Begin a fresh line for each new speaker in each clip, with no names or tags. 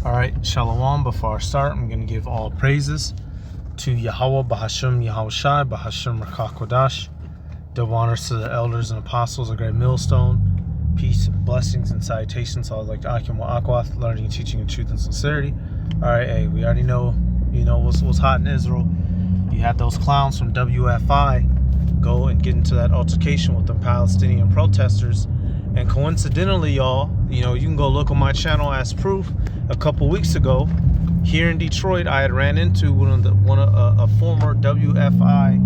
Alright, Shalom. Before I start, I'm going to give all praises to Yahweh, Bahashem, Yahushai, Bahashem, Rakakodash. Double honors to the elders and apostles, a great millstone. Peace, blessings, and salutations. All like Akim wa Akwath, learning, teaching, and truth and sincerity. Alright, hey, we already know, what's hot in Israel. You had those clowns from WFI go and get into that altercation with the Palestinian protesters. And coincidentally, y'all, you can go look on my channel as proof. A couple weeks ago, here in Detroit, I had ran into a former WFI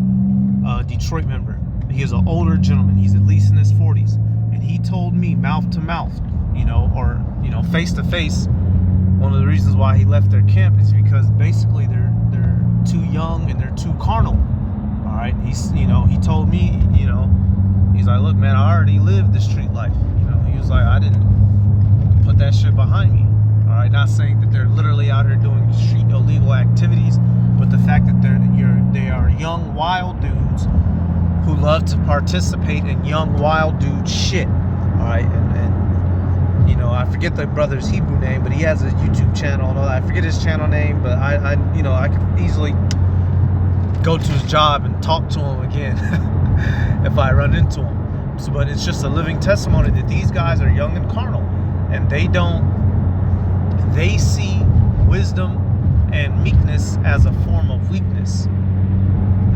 Detroit member. He is an older gentleman. He's at least in his 40s, and he told me mouth to mouth, or face to face. One of the reasons why he left their camp is because basically they're too young and they're too carnal. All right, he told me, he's like, look, man, I already lived the street life. He was like, I didn't put that shit behind me. All right, not saying that they're literally out here doing street illegal activities, but the fact that they are young wild dudes who love to participate in young wild dude shit. All right, and I forget the brother's Hebrew name, but he has a YouTube channel and all that. I forget his channel name, but I could easily go to his job and talk to him again if I run into him. So, but it's just a living testimony that these guys are young and carnal, and they see wisdom and meekness as a form of weakness.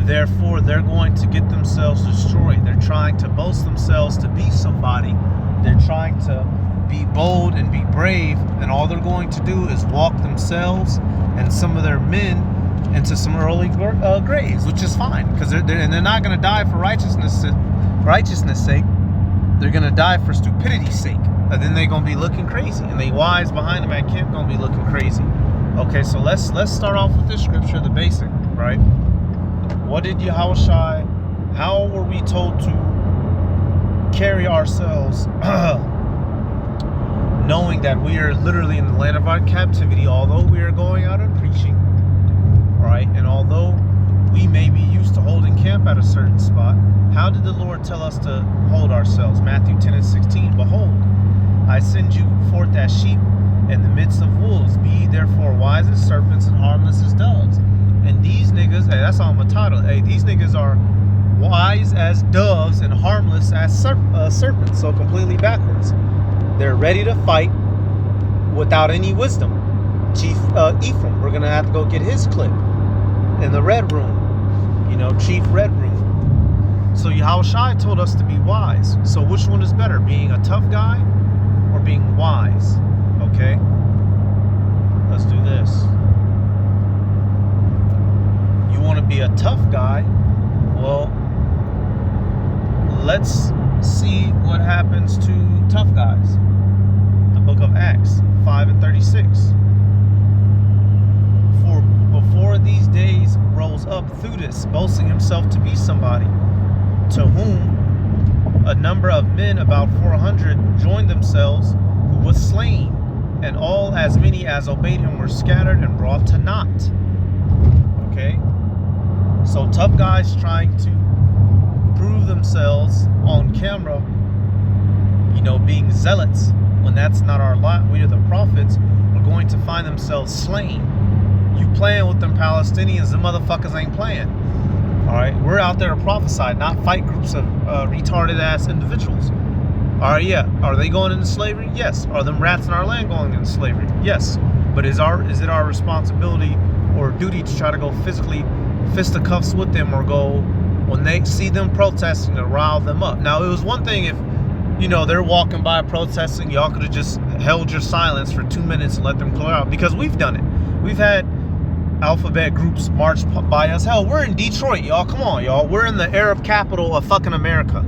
Therefore, they're going to get themselves destroyed. They're trying to boast themselves to be somebody. They're trying to be bold and be brave, and all they're going to do is walk themselves and some of their men into some early graves, which is fine, because they're not going to die for righteousness' sake. They're going to die for stupidity's sake. And then they're going to be looking crazy, and the wives behind them at camp going to be looking crazy. Okay, so let's start off with this scripture, the basic, right? What did Yahushai, how were we told to carry ourselves knowing that we are literally in the land of our captivity, although we are going out and preaching, right? And although we may be used to holding camp at a certain spot, how did the Lord tell us to hold ourselves? Matthew 10:16, behold, I send you forth as sheep in the midst of wolves. Be ye therefore wise as serpents and harmless as doves. And these niggas, hey, that's on my title. Hey, these niggas are wise as doves and harmless as serpents. So completely backwards. They're ready to fight without any wisdom. Chief Ephraim, we're going to have to go get his clip in the red room. Chief Red Room. So Yahushua told us to be wise. So which one is better? Being a tough guy or being wise? Okay? Let's do this. You want to be a tough guy? Well, let's see what happens to tough guys. The book of Acts 5:36. For before these days rose up Theudas, boasting himself to be somebody, to whom a number of men, about 400, joined themselves, who was slain, and all as many as obeyed him were scattered and brought to naught. Okay? So tough guys trying to prove themselves on camera, being zealots, when that's not our lot. We are the prophets, are going to find themselves slain. You playing with them Palestinians, the motherfuckers ain't playing. Alright, we're out there to prophesy, not fight groups of retarded ass individuals. Alright, yeah. Are they going into slavery? Yes. Are them rats in our land going into slavery? Yes. But is it our responsibility or duty to try to go physically fisticuffs with them, or go when they see them protesting to rile them up? Now, it was one thing if they're walking by protesting, y'all could have just held your silence for 2 minutes and let them clear out, because we've done it. We've had alphabet groups march by us. Hell, we're in Detroit, y'all. Come on, y'all. We're in the Arab capital of fucking America,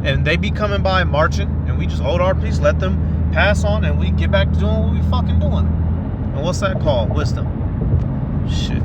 and they be coming by marching, and we just hold our peace, let them pass on, and we get back to doing what we fucking doing. And what's that called? Wisdom. Shit.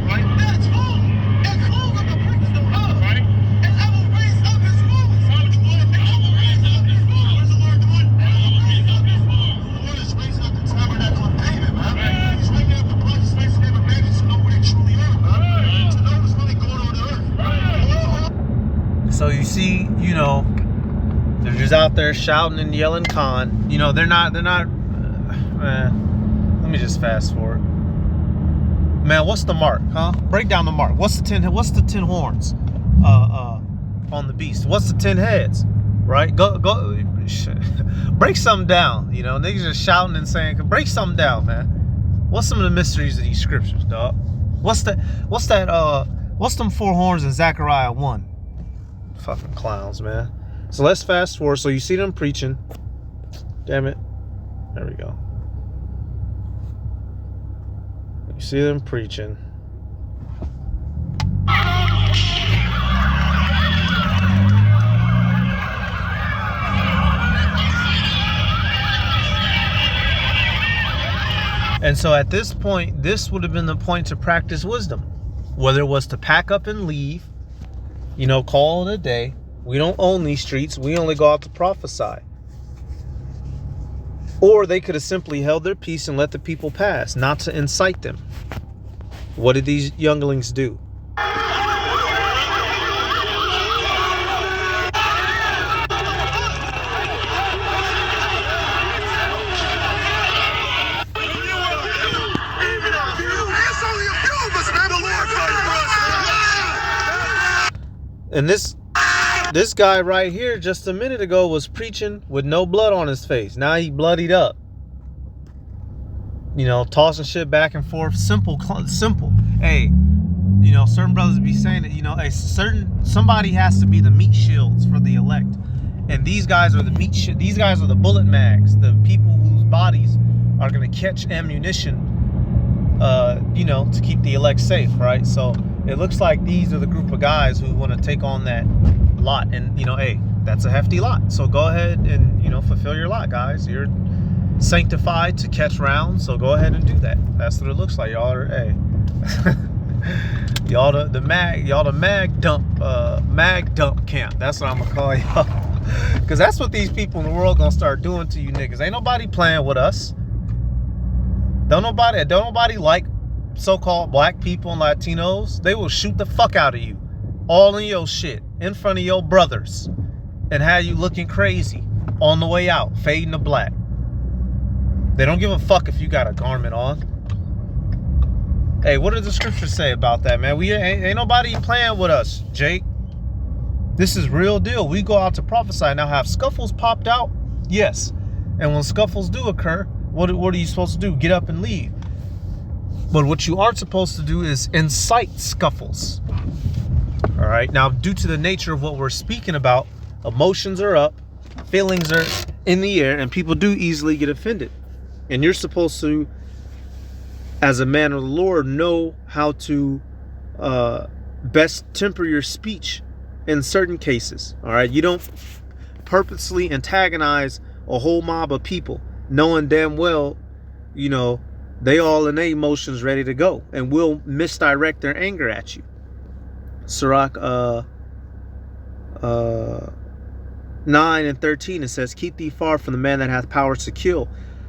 Right? That's full. And cool of the priest of us. Right? And I will
you know, they're just out there shouting and yelling con. You know, they're not, let me just fast forward. Man, what's the mark, huh? Break down the mark. What's the 10 horns on the beast? What's the 10 heads? Right? Go break something down. You know, niggas just shouting and saying, break something down, man. What's some of the mysteries of these scriptures, dog? What's them 4 horns in Zechariah 1? Fucking clowns, man. So let's fast forward. So you see them preaching. Damn it. There we go. You see them preaching. And so at this point, this would have been the point to practice wisdom. Whether it was to pack up and leave, you know, call it a day. We don't own these streets. We only go out to prophesy. Or they could have simply held their peace and let the people pass, not to incite them. What did these younglings do? And this guy right here just a minute ago was preaching with no blood on his face. Now he bloodied up. You know, tossing shit back and forth. Simple. Hey, you know, certain brothers be saying that, you know, somebody has to be the meat shields for the elect. And these guys are the these guys are the bullet mags, the people whose bodies are going to catch ammunition, you know, to keep the elect safe, right? So it looks like these are the group of guys who want to take on that lot. And, you know, hey, that's a hefty lot. So go ahead and, you know, fulfill your lot, guys. You're sanctified to catch rounds, so go ahead and do that. That's what it looks like. Y'all are, hey. y'all the mag dump camp. That's what I'm gonna call y'all. Cause that's what these people in the world gonna start doing to you niggas. Ain't nobody playing with us. Don't nobody like so-called black people and Latinos. They will shoot the fuck out of you, all in your shit, in front of your brothers, and have you looking crazy on the way out, fading to black. They don't give a fuck if you got a garment on. Hey, what did the scriptures say about that, man? We ain't nobody playing with us, Jake. This is real deal. We go out to prophesy. Now, have scuffles popped out? Yes. And when scuffles do occur, what are you supposed to do? Get up and leave. But what you aren't supposed to do is incite scuffles. All right. Now, due to the nature of what we're speaking about, emotions are up, feelings are in the air, and people do easily get offended. And you're supposed to, as a man of the Lord, know how to best temper your speech in certain cases. All right. You don't purposely antagonize a whole mob of people, knowing damn well, you know, they all in their emotions ready to go and will misdirect their anger at you. Sirach 9:13, it says, keep thee far from the man that hath power to kill.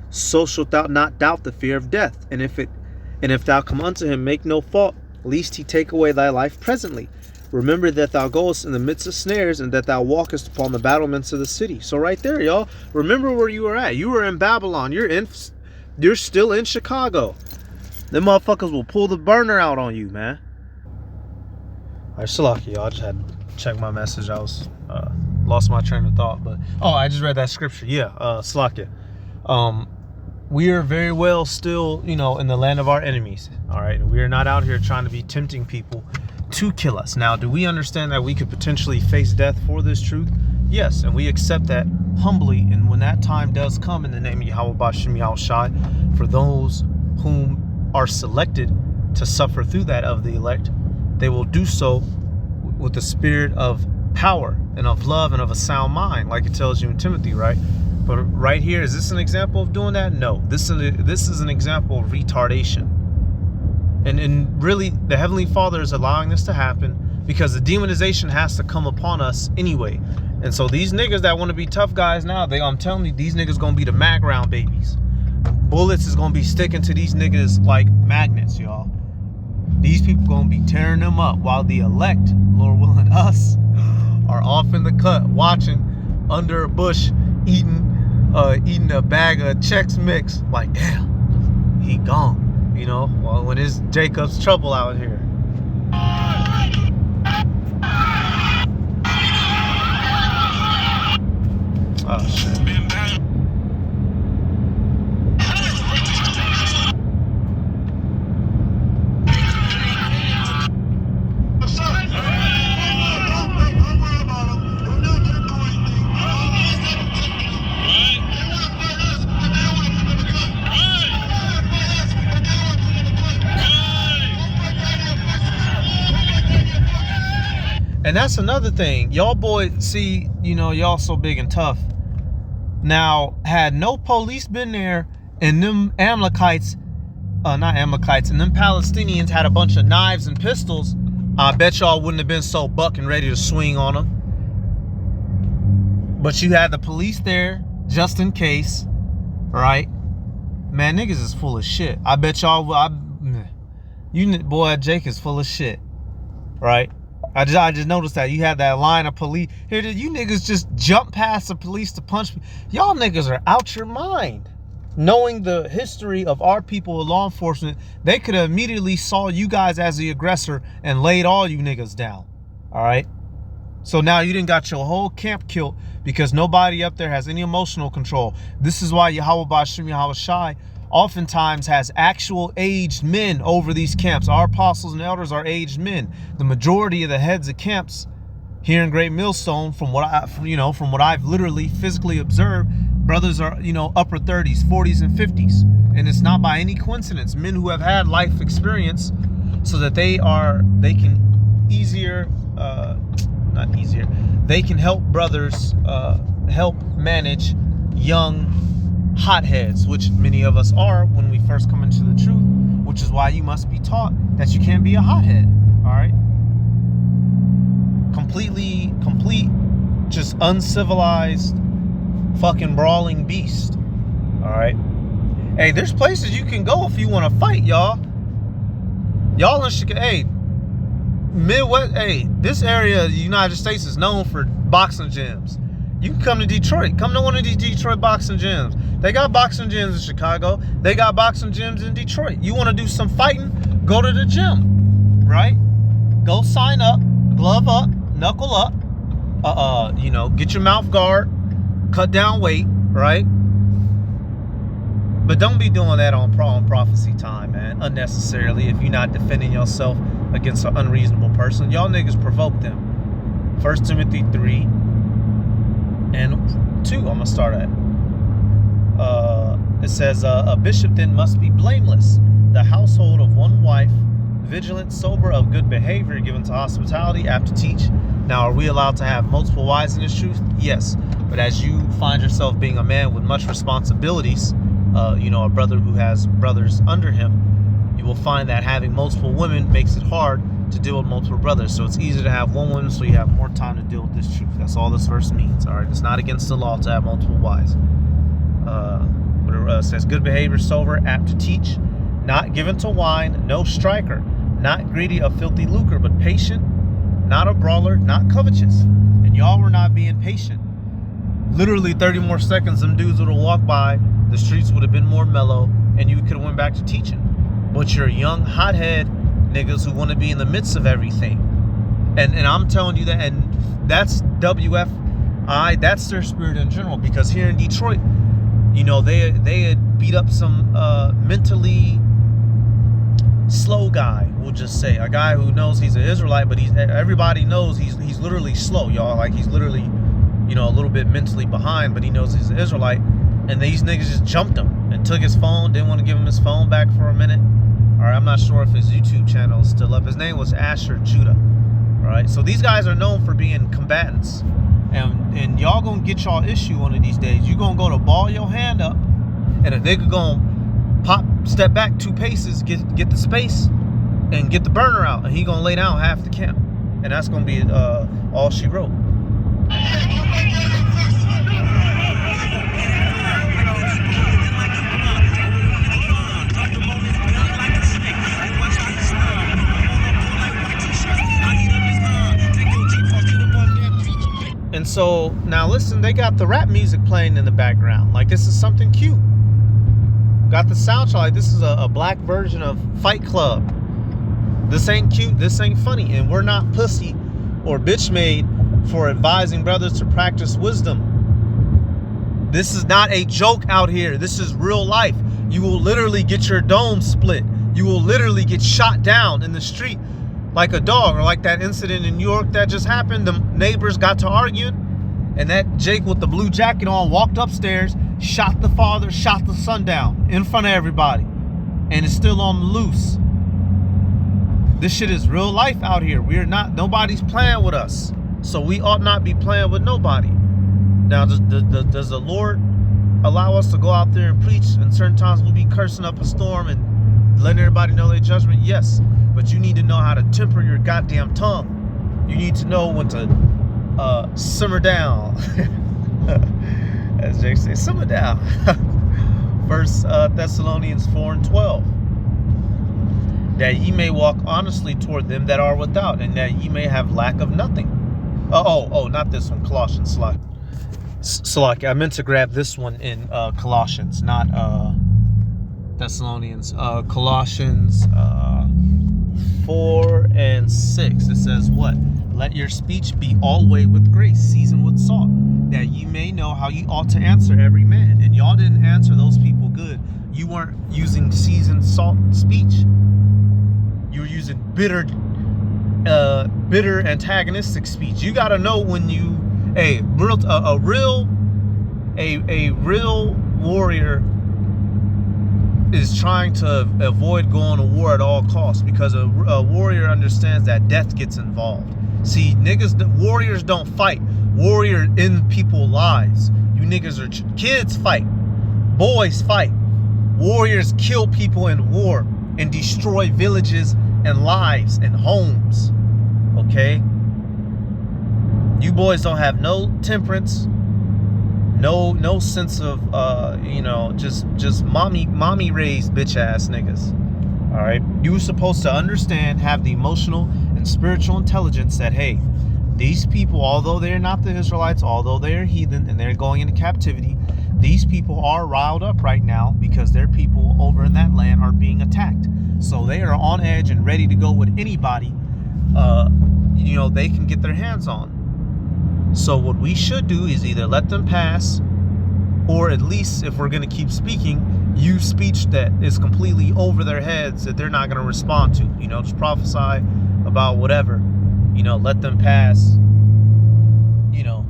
So shalt thou not doubt the fear of death. And if thou come unto him, make no fault, lest he take away thy life presently. Remember that thou goest in the midst of snares, and that thou walkest upon the battlements of the city. So right there, y'all, remember where you were at. You were in Babylon. You're still in Chicago. Them motherfuckers will pull the burner out on you, man. All right, Salaki, y'all. I just had to check my message. I was lost my train of thought, but I just read that scripture. Yeah, Salaki. We are very well still, you know, in the land of our enemies. All right, we are not out here trying to be tempting people to kill us. Now, do we understand that we could potentially face death for this truth? Yes, and we accept that humbly. And when that time does come, in the name of Yahweh Bashem Yahushai, for those whom are selected to suffer through that of the elect, they will do so with the spirit of power and of love and of a sound mind, like it tells you in Timothy, right? But right here, is this an example of doing that? No, this is an example of retardation. And really, the Heavenly Father is allowing this to happen because the demonization has to come upon us anyway. And so these niggas that want to be tough guys now, I'm telling you, these niggas gonna be the mag round babies. Bullets is gonna be sticking to these niggas like magnets, y'all. These people gonna be tearing them up, while the elect, Lord willing, us, are off in the cut watching under a bush, eating a bag of Chex Mix. Like, damn, he gone. You know, well, when it's Jacob's trouble out here. Oh shit. And that's another thing. Y'all boys, see, you know, y'all so big and tough. Now, had no police been there and them Amalekites, not Amalekites, and them Palestinians had a bunch of knives and pistols, I bet y'all wouldn't have been so buck and ready to swing on them. But you had the police there just in case, right? Man, niggas is full of shit. I bet y'all, boy, Jake is full of shit, right? I just noticed that you had that line of police. Here, you niggas just jump past the police to punch me. Y'all niggas are out your mind. Knowing the history of our people with law enforcement, they could have immediately saw you guys as the aggressor and laid all you niggas down. All right? So now you done got your whole camp killed because nobody up there has any emotional control. This is why Yahweh Ba'ashem Yahweh Shai oftentimes has actual aged men over these camps. Our apostles and elders are aged men. The majority of the heads of camps here in Great Millstone, from what I've literally physically observed, brothers are, upper 30s, 40s, and 50s. And it's not by any coincidence. Men who have had life experience so that they can help brothers help manage young hotheads, which many of us are when we first come into the truth, which is why you must be taught that you can't be a hothead. All right, complete, just uncivilized, fucking brawling beast. All right, hey, there's places you can go if you want to fight, y'all in Chicago. Hey, Midwest, hey, this area of the United States is known for boxing gyms. You can come to Detroit. Come to one of these Detroit boxing gyms. They got boxing gyms in Chicago. They got boxing gyms in Detroit. You want to do some fighting? Go to the gym, right? Go sign up, glove up, knuckle up. Get your mouth guard, cut down weight, right? But don't be doing that on prophecy time, man, unnecessarily. If you're not defending yourself against an unreasonable person, y'all niggas provoke them. 1 Timothy 3. And 2, I'm gonna start at. It says, a bishop then must be blameless, the household of one wife, vigilant, sober, of good behavior, given to hospitality, apt to teach. Now, are we allowed to have multiple wives in this truth? Yes. But as you find yourself being a man with much responsibilities, a brother who has brothers under him, you will find that having multiple women makes it hard to deal with multiple brothers. So it's easier to have one woman so you have more time to deal with this truth. That's all this verse means. All right, it's not against the law to have multiple wives. But it says good behavior, sober, apt to teach, not given to wine, no striker, not greedy of filthy lucre, but patient, not a brawler, not covetous. And y'all were not being patient. Literally 30 more seconds, them dudes would have walked by, the streets would have been more mellow, and you could have went back to teaching. But you're young hothead niggas who want to be in the midst of everything, and I'm telling you that, and that's WFI, that's their spirit in general. Because here in Detroit, they had beat up some mentally slow guy, we'll just say, a guy who knows he's an Israelite, but everybody knows he's literally slow, y'all. Like, he's literally a little bit mentally behind, but he knows he's an Israelite. And these niggas just jumped him and took his phone, didn't want to give him his phone back for a minute. All right, I'm not sure if his YouTube channel is still up. His name was Asher Judah. All right, so these guys are known for being combatants. And y'all gonna get y'all issue one of these days. You gonna go to ball your hand up, and a nigga gonna step back 2 paces, get the space, and get the burner out, and he gonna lay down half the camp. And that's gonna be all she wrote. So now listen, they got the rap music playing in the background. Like this is something cute. Got the soundtrack. Like this is a black version of Fight Club. This ain't cute. This ain't funny. And we're not pussy or bitch made for advising brothers to practice wisdom. This is not a joke out here. This is real life. You will literally get your dome split. You will literally get shot down in the street like a dog, or like that incident in New York that just happened. The neighbors got to arguing, and that Jake with the blue jacket on walked upstairs, shot the father, shot the son down in front of everybody, and it's still on the loose. This shit is real life out here. Nobody's playing with us, so we ought not be playing with nobody. Now, does the Lord allow us to go out there and preach, and certain times we'll be cursing up a storm and letting everybody know their judgment? Yes. But you need to know how to temper your goddamn tongue. You need to know when to simmer down. As Jake says, simmer down. 1 Thessalonians 4:12. That ye may walk honestly toward them that are without, and that ye may have lack of nothing. Not this one, Colossians. Like I meant to grab this one in Colossians, not Thessalonians. Colossians 4 and 6. It says what? Let your speech be always with grace, seasoned with salt, that ye may know how ye ought to answer every man. And y'all didn't answer those people good. You weren't using seasoned salt speech. You were using bitter antagonistic speech. You got to know when you a real warrior is trying to avoid going to war at all costs, because a warrior understands that death gets involved. See, warriors don't fight. Warrior in people's lives. You niggas are kids fight. Boys fight. Warriors kill people in war and destroy villages and lives and homes. Okay? You boys don't have no temperance. No sense of just mommy raised bitch ass niggas. All right, you were supposed to understand, have the emotional and spiritual intelligence that, hey, these people, although they're not the Israelites, although they're heathen and they're going into captivity, these people are riled up right now because their people over in that land are being attacked. So they are on edge and ready to go with anybody they can get their hands on. So what we should do is either let them pass, or at least, if we're going to keep speaking, use speech that is completely over their heads that they're not going to respond to. Just prophesy about whatever. Let them pass.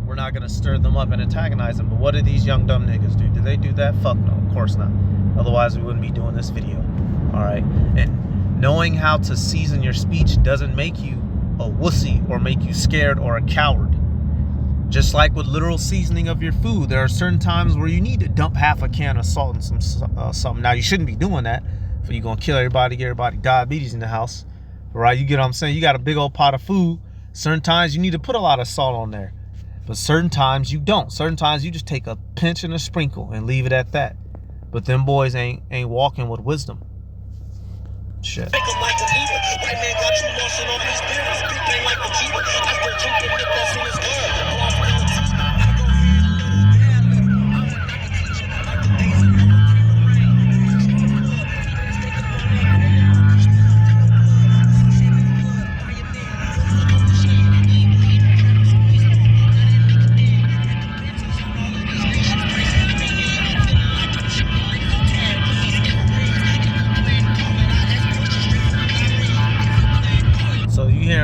We're not going to stir them up and antagonize them. But what do these young dumb niggas do? Do they do that? Fuck no, of course not. Otherwise, we wouldn't be doing this video. All right? And knowing how to season your speech doesn't make you a wussy or make you scared or a coward. Just like with literal seasoning of your food, there are certain times where you need to dump half a can of salt and something. Now, you shouldn't be doing that, for you're going to kill everybody, get everybody diabetes in the house, right? You get what I'm saying? You got a big old pot of food. Certain times you need to put a lot of salt on there, but certain times you don't. Certain times you just take a pinch and a sprinkle and leave it at that. But them boys ain't walking with wisdom. Shit.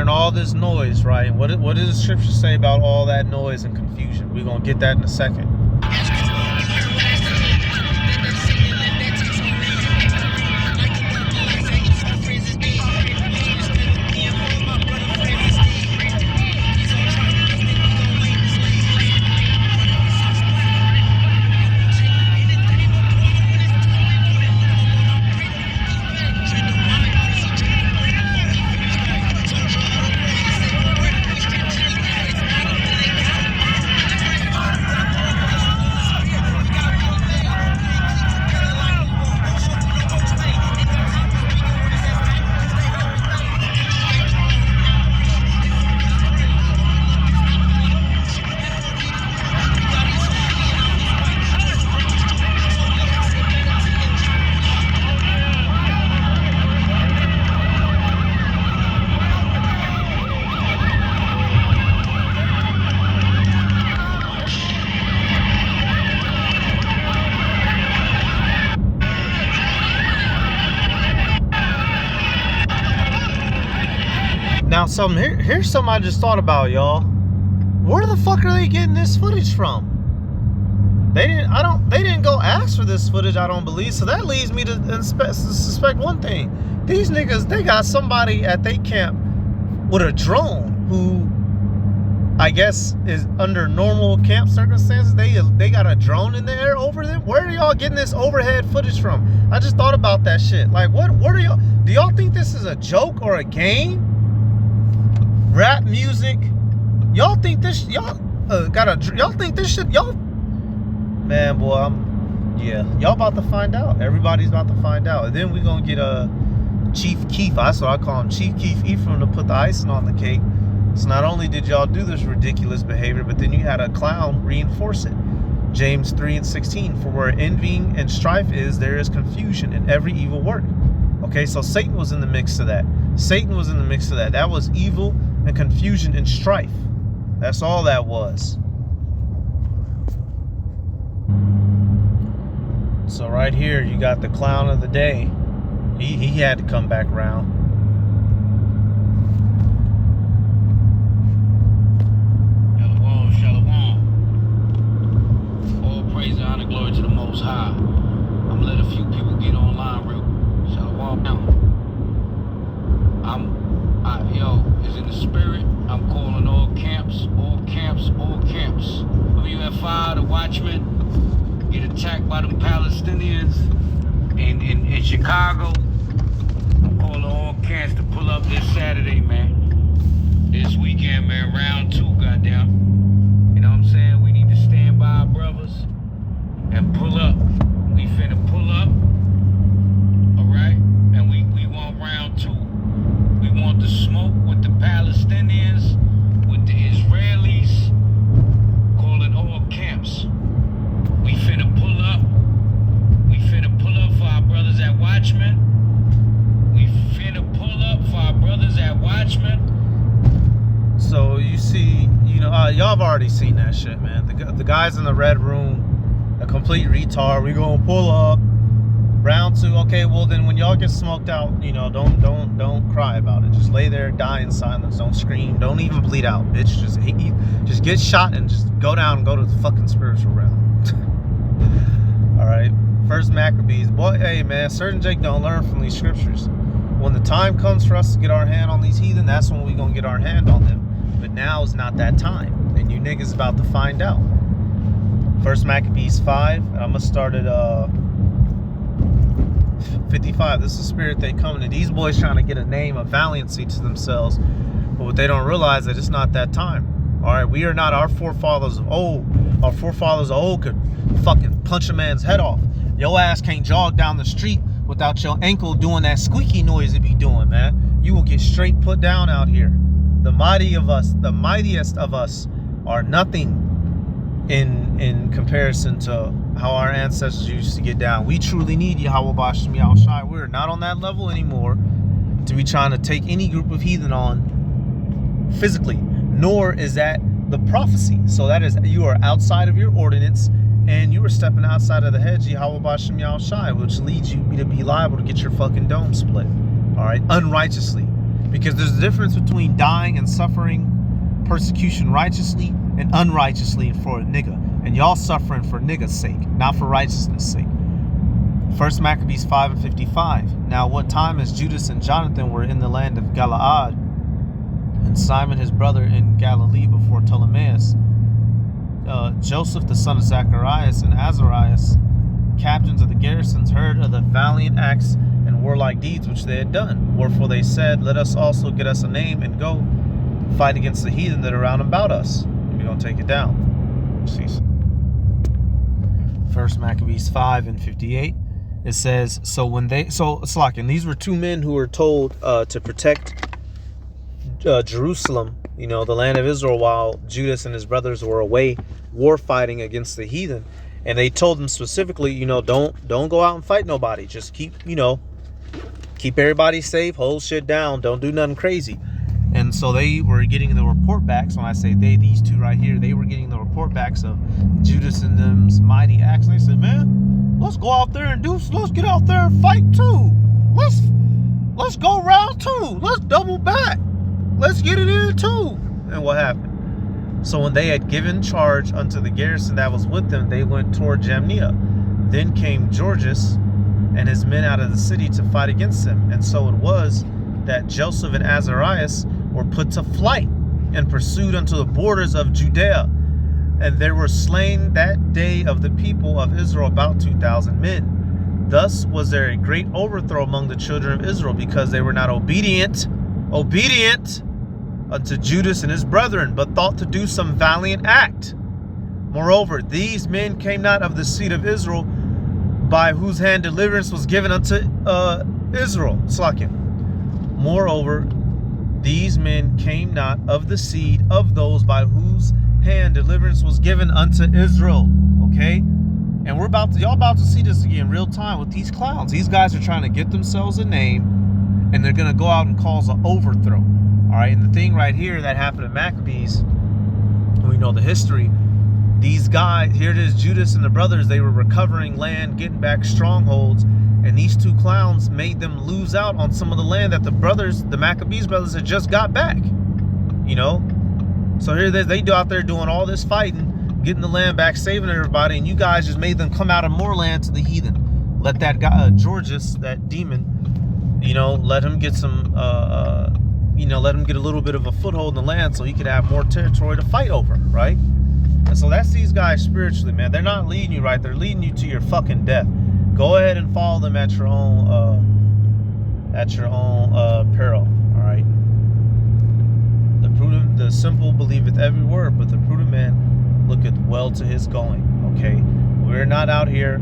All this noise, right? What does the scripture say about all that noise and confusion? We're gonna get that in a second. Now, here's something I just thought about, y'all. Where the fuck are they getting this footage from? They didn't go ask for this footage, I don't believe. So that leads me to suspect one thing. These niggas, they got somebody at their camp with a drone who, I guess, is under normal camp circumstances. They got a drone in the air over them. Where are y'all getting this overhead footage from? I just thought about that shit. Like, what are y'all? Do y'all think this is a joke or a game? Rap music. Y'all think this? Y'all think this shit? Y'all, man, boy, y'all about to find out. Everybody's about to find out, and then we gonna get Chief Keef. That's what I call him, Chief Keef Ephraim, to put the icing on the cake. So not only did y'all do this ridiculous behavior, but then you had a clown reinforce it. James 3:16, for where envying and strife is, there is confusion in every evil work. Okay, so Satan was in the mix of that. Satan was in the mix of that. That was evil and confusion and strife. That's all that was. So right here, you got the clown of the day. He had to come back around.
Shalom, shalom. All praise and honor, glory to the Most High. I'm gonna let a few people get online real. Shalom now. Is in the spirit. I'm calling all camps. WFI, the Watchmen, get attacked by them Palestinians in Chicago. I'm calling all camps to pull up this Saturday, man. This weekend, man, round 2, goddamn. You know what I'm saying? We need to stand by our brothers and pull up. We finna pull up, alright? And we want round 2. We want the smoke with the Palestinians, with the Israelis, calling all camps. We finna pull up. We finna pull up for our brothers at Watchmen. We finna pull up for our brothers at Watchmen.
So you see, y'all have already seen that shit, man. The guys in the red room, a complete retard. We gonna pull up. Round 2, okay. Well, then when y'all get smoked out, don't cry about it. Just lay there, die in silence. Don't scream. Don't even bleed out, bitch. Just get shot and just go down and go to the fucking spiritual realm. All right. First Maccabees, boy. Hey, man. Certain Jake don't learn from these scriptures. When the time comes for us to get our hand on these heathen, that's when we gonna get our hand on them. But now is not that time, and you niggas about to find out. First Maccabees 5. I'm gonna start at 55. This is the spirit they coming to. These boys trying to get a name of valiancy to themselves, but what they don't realize that it's not that time. All right, we are not our forefathers of old. Our forefathers of old could fucking punch a man's head off. Your ass can't jog down the street without your ankle doing that squeaky noise it be doing, man. You will get straight put down out here. The mightiest of us are nothing in comparison to how our ancestors used to get down. We truly need Yahweh Bashem Yahushai. We're not on that level anymore to be trying to take any group of heathen on physically, nor is that the prophecy. So that is, you are outside of your ordinance, and you are stepping outside of the hedge, Yahweh Bashem Yahushai, which leads you to be liable to get your fucking dome split, all right, unrighteously. Because there's a difference between dying and suffering persecution righteously and unrighteously for a nigga. And y'all suffering for nigga's sake, not for righteousness' sake. First Maccabees 5:55. Now what time as Judas and Jonathan were in the land of Galaad, and Simon his brother in Galilee before Ptolemais, Joseph the son of Zacharias and Azarias, captains of the garrisons, heard of the valiant acts and warlike deeds which they had done. Wherefore they said, let us also get us a name and go fight against the heathen that are round about us. We're going to take it down. First Maccabees 5:58. It says, so it's like, and these were 2 men who were told to protect Jerusalem, the land of Israel, while Judas and his brothers were away war fighting against the heathen. And they told them specifically, don't go out and fight nobody. Just keep everybody safe, hold shit down, don't do nothing crazy. And so they were getting the report backs. When I say they, these 2 right here, they were getting the report backs of Judas and them's mighty acts. And they said, man, let's go out there and let's get out there and fight too. Let's go round 2. Let's double back. let's get it in too. And what happened? So when they had given charge unto the garrison that was with them, they went toward Jamnia. Then came Georges and his men out of the city to fight against him. And so it was that Joseph and Azarias were put to flight and pursued unto the borders of Judea. And there were slain that day of the people of Israel about 2,000 men. Thus was there a great overthrow among the children of Israel, because they were not obedient unto Judas and his brethren, but thought to do some valiant act. Moreover, these men came not of the seed of Israel, by whose hand deliverance was given unto Israel. Slakin. Moreover, these men came not of the seed of those by whose hand deliverance was given unto Israel. Okay? And y'all about to see this again real time with these clowns. These guys are trying to get themselves a name, and they're going to go out and cause an overthrow. All right? And the thing right here that happened to Maccabees, we know the history. These guys, here it is, Judas and the brothers, they were recovering land, getting back strongholds, and these two clowns made them lose out on some of the land that the Maccabees brothers had just got back. You know? So here they go out there doing all this fighting, getting the land back, saving everybody, and you guys just made them come out of more land to the heathen. Let that guy, Georges, that demon, you know, let him get some, let him get a little bit of a foothold in the land so he could have more territory to fight over, right? And so that's these guys spiritually, man. They're not leading you right. They're leading you to your fucking death. Go ahead and follow them at your own peril. All right. The simple believeth every word, but the prudent man looketh well to his going. Okay. We're not out here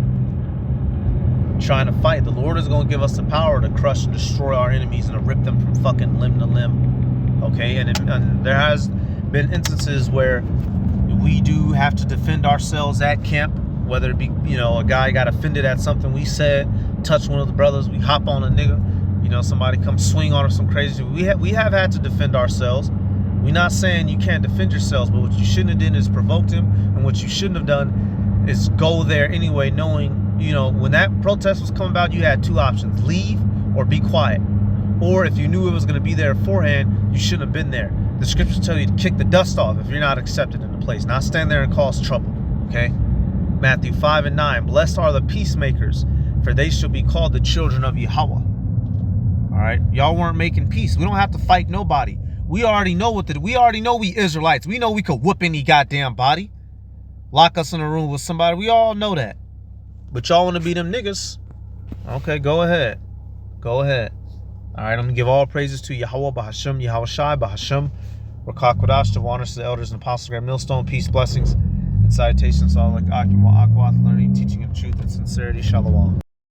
trying to fight. The Lord is going to give us the power to crush and destroy our enemies and to rip them from fucking limb to limb. Okay. And there has been instances where we do have to defend ourselves at camp, whether it be, a guy got offended at something we said, touched one of the brothers, we hop on a nigga, somebody come swing on us some crazy. We have had to defend ourselves. We're not saying you can't defend yourselves, but what you shouldn't have done is provoked him, and what you shouldn't have done is go there anyway, knowing, when that protest was coming about, you had two options: leave or be quiet. Or if you knew it was going to be there beforehand, you shouldn't have been there. The scriptures tell you to kick the dust off if you're not accepted in the place, not stand there and cause trouble. Okay? Matthew 5:9. Blessed are the peacemakers, for they shall be called the children of Yahweh. All right? Y'all weren't making peace. We don't have to fight nobody. We already know we Israelites. We know we could whoop any goddamn body. Lock us in a room with somebody. We all know that. But y'all want to be them niggas. Okay, go ahead. Go ahead. All right, I'm going to give all praises to Yahweh, Bahasham, Yahweh Shai, Bahasham, Rakak Kodash, to honors to the elders and apostles, Grand Millstone, peace, blessings, and salutations to all like Akim wa Akwat, learning, teaching, and truth and sincerity. Shalom.